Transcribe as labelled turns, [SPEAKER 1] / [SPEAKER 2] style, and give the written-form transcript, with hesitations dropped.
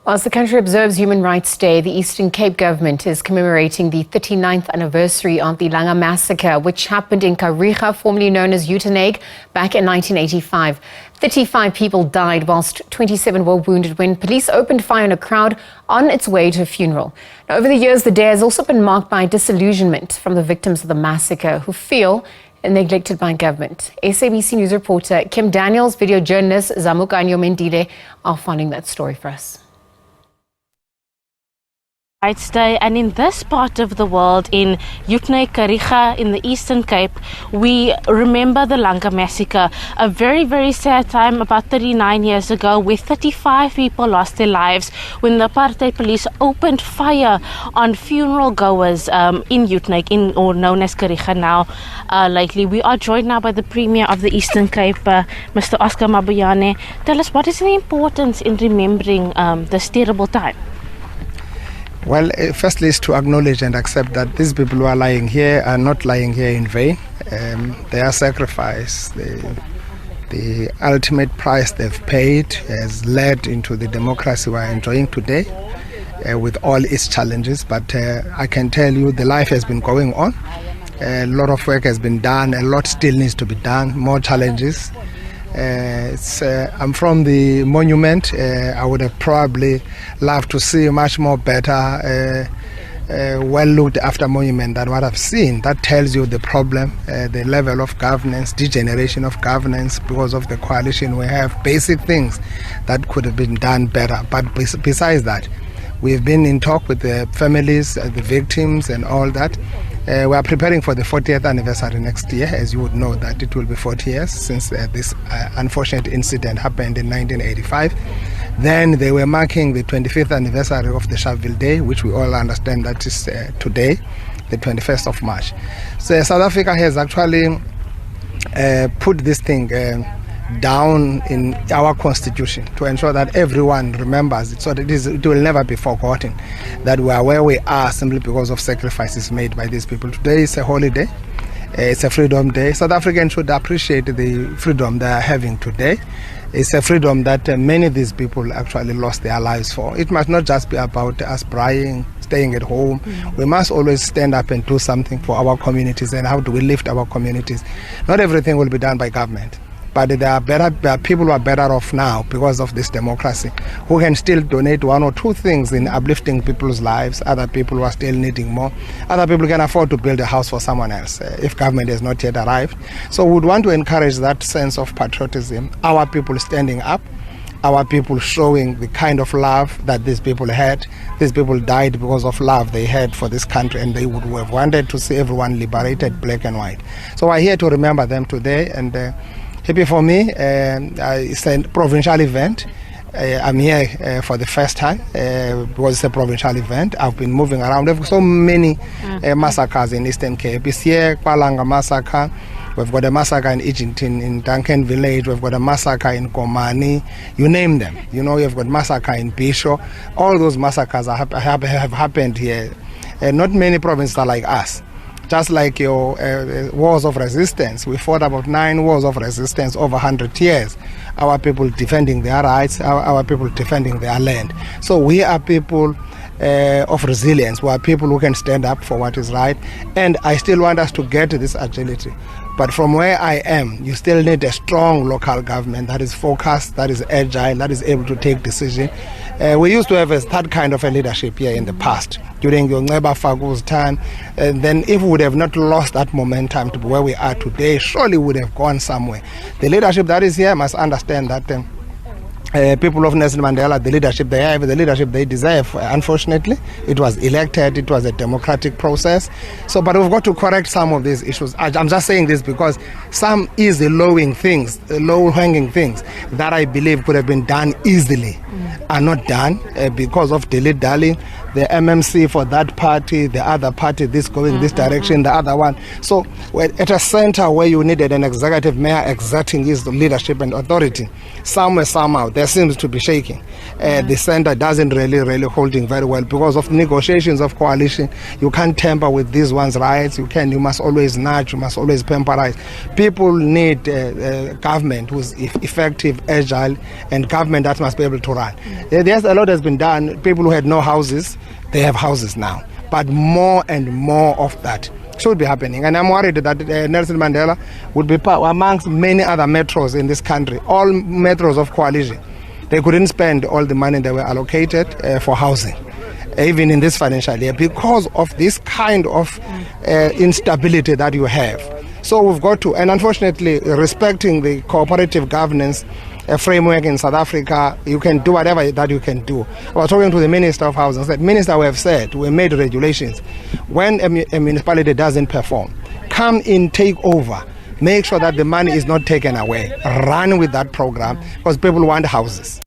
[SPEAKER 1] As the country observes Human Rights Day, the Eastern Cape government is commemorating the 39th anniversary of the Langa Massacre, which happened in Kariega, formerly known as Uitenhage, back in 1985. 35 people died whilst 27 were wounded when police opened fire on a crowd on its way to a funeral. Now, over the years, the day has also been marked by disillusionment from the victims of the massacre who feel neglected by government. SABC News reporter Kim Daniels, video journalist Zamukhanyo Mendile are following that story for us.
[SPEAKER 2] Rights Day, and in this part of the world, in Uitenhage, Kariega, in the Eastern Cape, we remember the Langa Massacre, a very, very sad time about 39 years ago where 35 people lost their lives when the apartheid police opened fire on funeral goers in Uitenhage, or known as Kariega now. Lately, we are joined now by the Premier of the Eastern Cape, Mr. Oscar Mabuyane. Tell us, what is the importance in remembering this terrible time?
[SPEAKER 3] Well, firstly is to acknowledge and accept that these people who are lying here are not lying here in vain. Their sacrifice, the ultimate price they've paid has led into the democracy we are enjoying today with all its challenges. But I can tell you the life has been going on. A lot of work has been done. A lot still needs to be done. More challenges. I'm from the monument. I would have probably loved to see a much more better, well looked after monument than what I've seen. That tells you the problem, the level of governance, degeneration of governance because of the coalition we have, basic things that could have been done better. But besides that, we've been in talk with the families, the victims and all that. We are preparing for the 40th anniversary next year. As you would know, that it will be 40 years since this unfortunate incident happened in 1985. Then they were marking the 25th anniversary of the Sharpeville Day, which we all understand that is today, the 21st of March. So South Africa has actually put this thing down in our constitution to ensure that everyone remembers it, so that it will never be forgotten that we are where we are simply because of sacrifices made by these people. Today is a holiday, it's a freedom day. South Africans should appreciate the freedom they are having today. It's a freedom that many of these people actually lost their lives for. It must not just be about us praying, staying at home. We must always stand up and do something for our communities. And how do we lift our communities? Not everything will be done by government. But there are people who are better off now because of this democracy, who can still donate one or two things in uplifting people's lives. Other people who are still needing more. Other people can afford to build a house for someone else if government has not yet arrived. So we would want to encourage that sense of patriotism, our people standing up, our people showing the kind of love that these people had. These people died because of love they had for this country, and they would have wanted to see everyone liberated, black and white. So we're here to remember them today, and happy for me. It's a provincial event. I'm here for the first time because it's a provincial event. I've been moving around. We've got so many massacres in Eastern Cape. It's here, Langa Massacre. We've got a massacre in Edgington, in Duncan Village. We've got a massacre in Komani. You name them. You know, you've got massacre in Bisho. All those massacres have happened here. Not many provinces are like us. Just like your wars of resistance. We fought about 9 wars of resistance over 100 years. Our people defending their rights, our people defending their land. So we are people of resilience. We are people who can stand up for what is right. And I still want us to get to this agility. But from where I am, you still need a strong local government that is focused, that is agile, that is able to take decisions. We used to have that kind of a leadership here in the past, during your Ngeba Fagu's time. And then if we would have not lost that momentum to where we are today, surely we would have gone somewhere. The leadership that is here must understand that people of Nelson Mandela, the leadership they have, the leadership they deserve. Unfortunately, it was elected, it was a democratic process. So, but we've got to correct some of these issues. I'm just saying this because some easy low-hanging things that I believe could have been done easily are not done because of dilly-dallying. The MMC for that party, the other party, this going this direction, the other one. So at a center where you needed an executive mayor exerting his leadership and authority, somewhere, somehow, there seems to be shaking. The center doesn't really holding very well because of negotiations of coalition. You can't tamper with these ones' rights. You must always nudge, you must always pamperize. People need government who's effective, agile, and government that must be able to run. There's a lot has been done. People who had no houses, they have houses now. But more and more of that should be happening. And I'm worried that Nelson Mandela would be amongst many other metros in this country, all metros of coalition. They couldn't spend all the money they were allocated for housing, even in this financial year, because of this kind of instability that you have. So we've got to, and unfortunately, respecting the cooperative governance framework in South Africa, you can do whatever that you can do. I was talking to the Minister of Housing. I said, Minister, we have said, we made regulations. When a municipality doesn't perform, come in, take over. Make sure that the money is not taken away. Run with that program because people want houses.